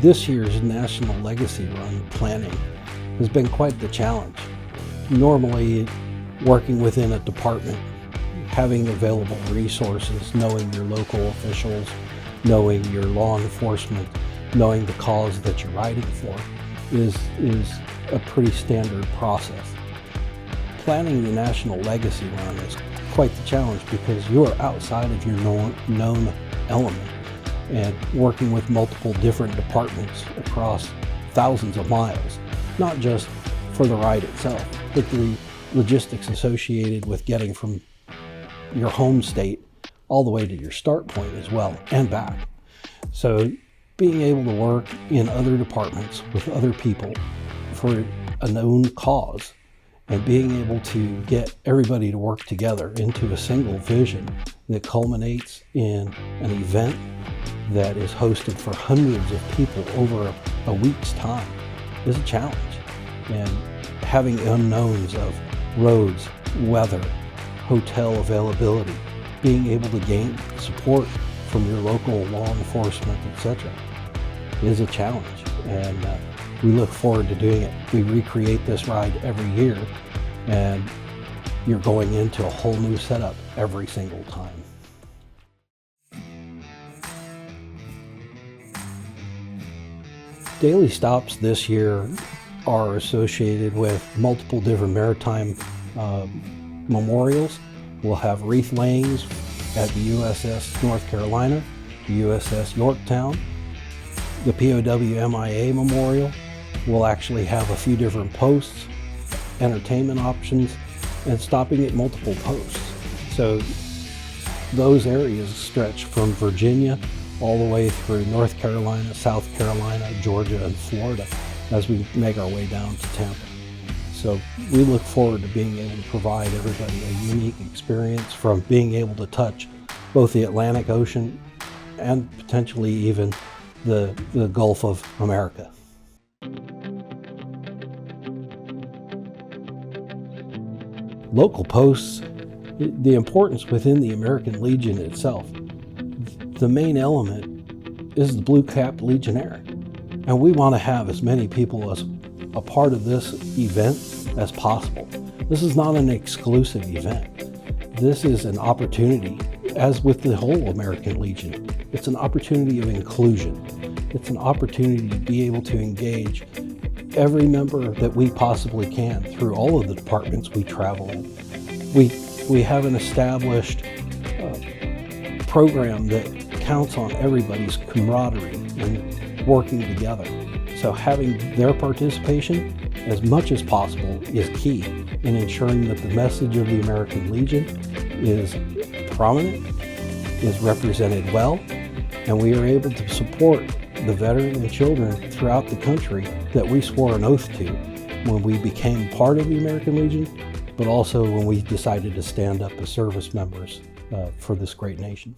This year's National Legacy Run planning has been quite the challenge. Normally, working within a department, having available resources, knowing your local officials, knowing your law enforcement, knowing the cause that you're riding for is a pretty standard process. Planning the National Legacy Run is quite the challenge because you are outside of your known element and working with multiple different departments across thousands of miles, not just for the ride itself, but the logistics associated with getting from your home state all the way to your start point as well and back. So being able to work in other departments with other people for a known cause and being able to get everybody to work together into a single vision that culminates in an event that is hosted for hundreds of people over a week's time is a challenge. And having unknowns of roads, weather, hotel availability, being able to gain support from your local law enforcement, etc., is a challenge. And we look forward to doing it. We recreate this ride every year, and you're going into a whole new setup every single time. Daily stops this year are associated with multiple different maritime memorials. We'll have wreath layings at the USS North Carolina, the USS Yorktown, the POW MIA Memorial. We'll actually have a few different posts, entertainment options, and stopping at multiple posts. So those areas stretch from Virginia all the way through North Carolina, South Carolina, Georgia, and Florida as we make our way down to Tampa. So we look forward to being able to provide everybody a unique experience from being able to touch both the Atlantic Ocean and potentially even the Gulf of America. Local posts, the importance within the American Legion itself. The main element is the Blue Cap Legionnaire. And we want to have as many people as a part of this event as possible. This is not an exclusive event. This is an opportunity, as with the whole American Legion, it's an opportunity of inclusion. It's an opportunity to be able to engage every member that we possibly can through all of the departments we travel in. We have an established program that counts on everybody's camaraderie and working together. So having their participation as much as possible is key in ensuring that the message of the American Legion is prominent, is represented well, and we are able to support the veteran and children throughout the country that we swore an oath to when we became part of the American Legion, but also when we decided to stand up as service members for this great nation.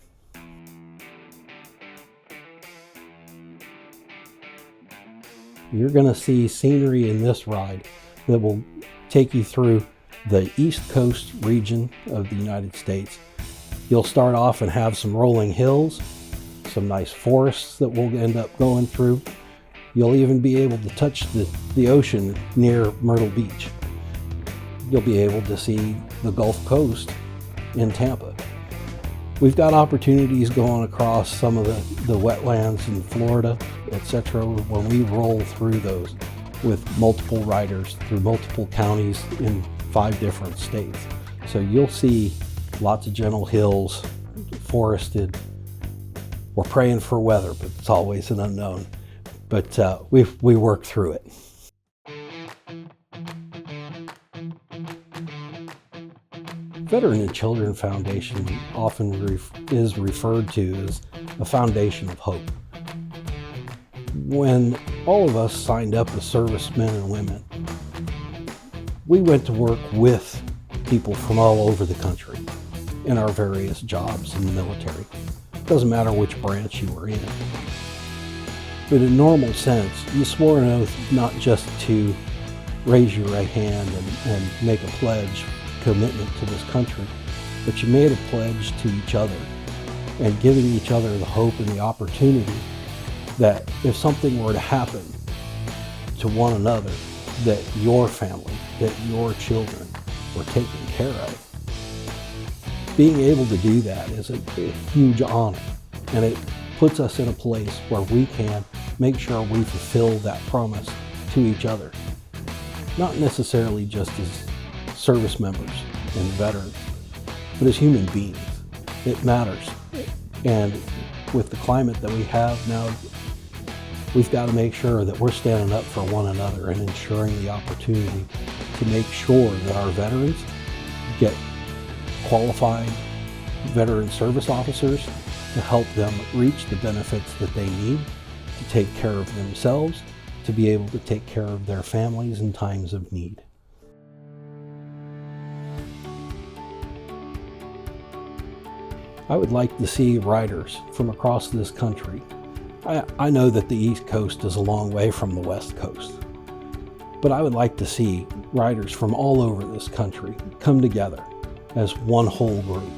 You're going to see scenery in this ride that will take you through the East Coast region of the United States. You'll start off and have some rolling hills, some nice forests that we'll end up going through. You'll even be able to touch the ocean near Myrtle Beach. You'll be able to see the Gulf Coast in Tampa. We've got opportunities going across some of the wetlands in Florida, etc. when we roll through those with multiple riders through multiple counties in 5 different states. So you'll see lots of gentle hills, forested. We're praying for weather, but it's always an unknown. But we work through it. Veteran and Children Foundation often is referred to as a foundation of hope. When all of us signed up as servicemen and women, we went to work with people from all over the country in our various jobs in the military. It doesn't matter which branch you were in. But in normal sense, you swore an oath not just to raise your right hand and make a pledge, commitment to this country, but you made a pledge to each other and giving each other the hope and the opportunity that if something were to happen to one another, that your family, that your children were taken care of. Being able to do that is a huge honor, and it puts us in a place where we can make sure we fulfill that promise to each other. Not necessarily just as service members and veterans, but as human beings. It matters. And with the climate that we have now, we've got to make sure that we're standing up for one another and ensuring the opportunity to make sure that our veterans get qualified veteran service officers to help them reach the benefits that they need to take care of themselves, to be able to take care of their families in times of need. I would like to see riders from across this country. I know that the East Coast is a long way from the West Coast, but I would like to see riders from all over this country come together as one whole group,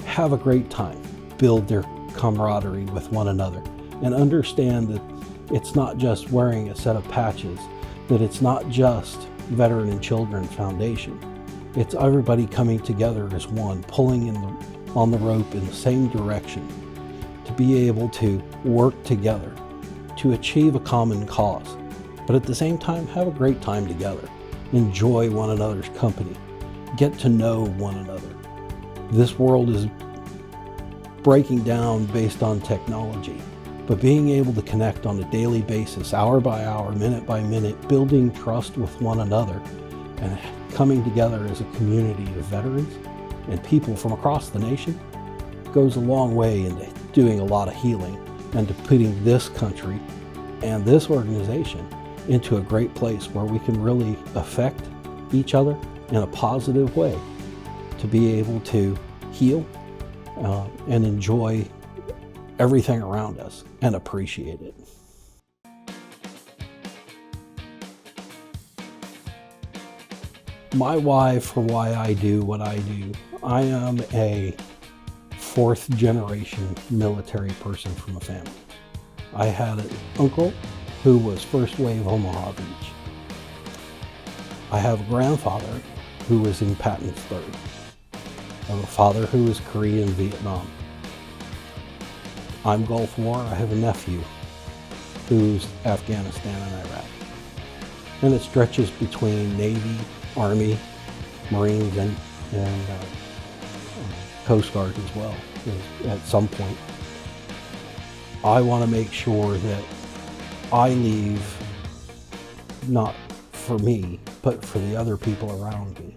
have a great time, build their camaraderie with one another, and understand that it's not just wearing a set of patches, that it's not just Veteran and Children Foundation. It's everybody coming together as one, pulling on the rope in the same direction, to be able to work together to achieve a common cause, but at the same time have a great time together, enjoy one another's company, get to know one another. This world is breaking down based on technology, but being able to connect on a daily basis, hour by hour, minute by minute, building trust with one another and coming together as a community of veterans and people from across the nation goes a long way into doing a lot of healing and to putting this country and this organization into a great place where we can really affect each other in a positive way, to be able to heal and enjoy everything around us and appreciate it. My why for why I do what I do: I am a fourth generation military person from a family. I had an uncle who was First Wave Omaha Beach. I have a grandfather who was in Patton's Third. I have a father who was Korean Vietnam. I'm Gulf War. I have a nephew who's Afghanistan and Iraq. And it stretches between Navy, Army, Marines, and Coast Guard as well at some point. I want to make sure that I leave, not for me, but for the other people around me.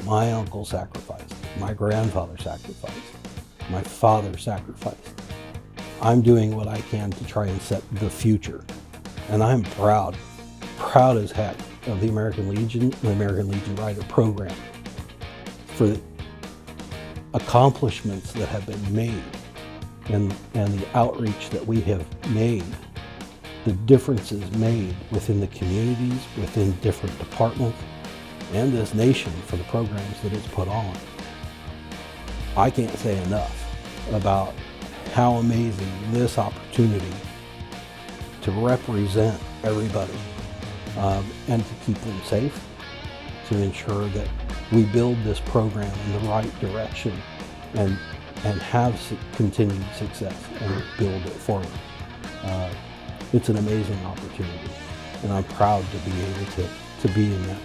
My uncle sacrificed, my grandfather sacrificed, my father sacrificed. I'm doing what I can to try and set the future. And I'm proud as heck of the American Legion, the American Legion Rider program, for the accomplishments that have been made and the outreach that we have made, the differences made within the communities, within different departments, and this nation for the programs that it's put on. I can't say enough about how amazing this opportunity to represent everybody and to keep them safe, to ensure that we build this program in the right direction and have continued success and build it forward. It's an amazing opportunity, and I'm proud to be able to be in that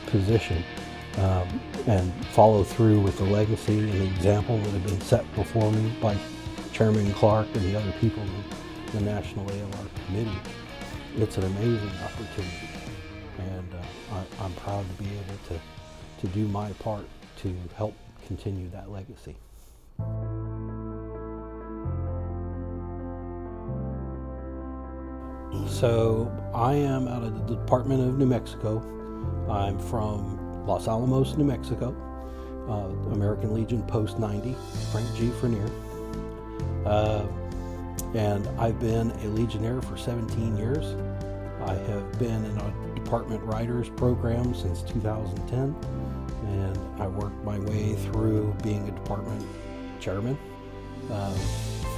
position and follow through with the legacy and the example that have been set before me by Chairman Clark and the other people in the National ALR Committee. It's an amazing opportunity, and I'm proud to be able to do my part to help continue that legacy. So I am out of the Department of New Mexico. I'm from Los Alamos, New Mexico, American Legion Post 90, Frank G. Frenier. And I've been a Legionnaire for 17 years. I have been in a Department Riders program since 2010, and I worked my way through being a department chairman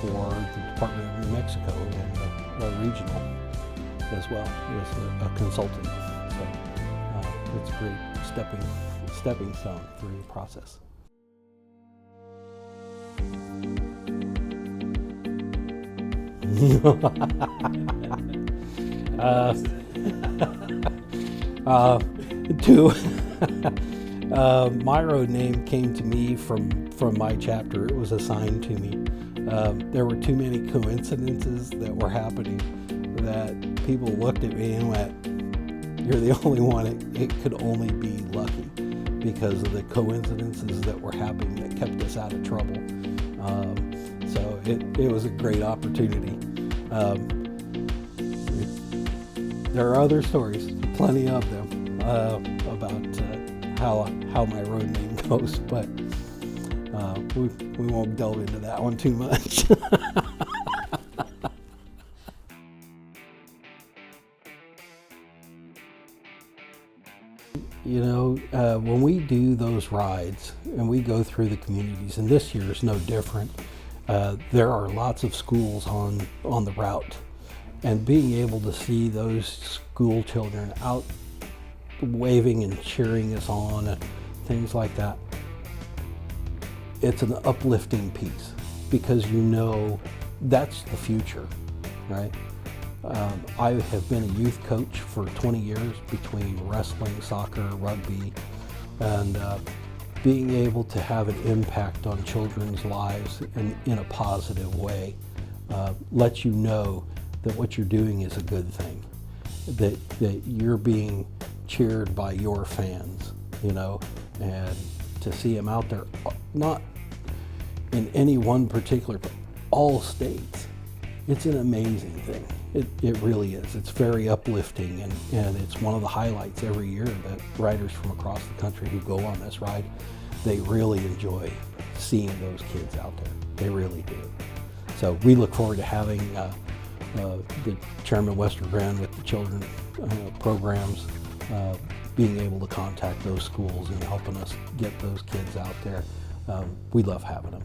for the Department of New Mexico and the regional as well as a consultant. So it's a great stepping stone through the process. My road name came to me from my chapter. It was assigned to me. There were too many coincidences that were happening that people looked at me and went, "You're the only one. It could only be lucky," because of the coincidences that were happening that kept us out of trouble. So it was a great opportunity. There are other stories, plenty of them, about how my road name goes, but we won't delve into that one too much. When we do those rides and we go through the communities, and this year is no different, there are lots of schools on the route, and being able to see those school children out waving and cheering us on and things like that, it's an uplifting piece, because that's the future, right? I have been a youth coach for 20 years between wrestling, soccer, rugby, and being able to have an impact on children's lives in a positive way lets you know that what you're doing is a good thing, that you're being cheered by your fans, and to see them out there, not in any one particular, but all states. It's an amazing thing. It really is. It's very uplifting, and it's one of the highlights every year that riders from across the country who go on this ride, they really enjoy seeing those kids out there. They really do. So we look forward to having the Chairman Western Grand with the children programs, being able to contact those schools and helping us get those kids out there. We love having them.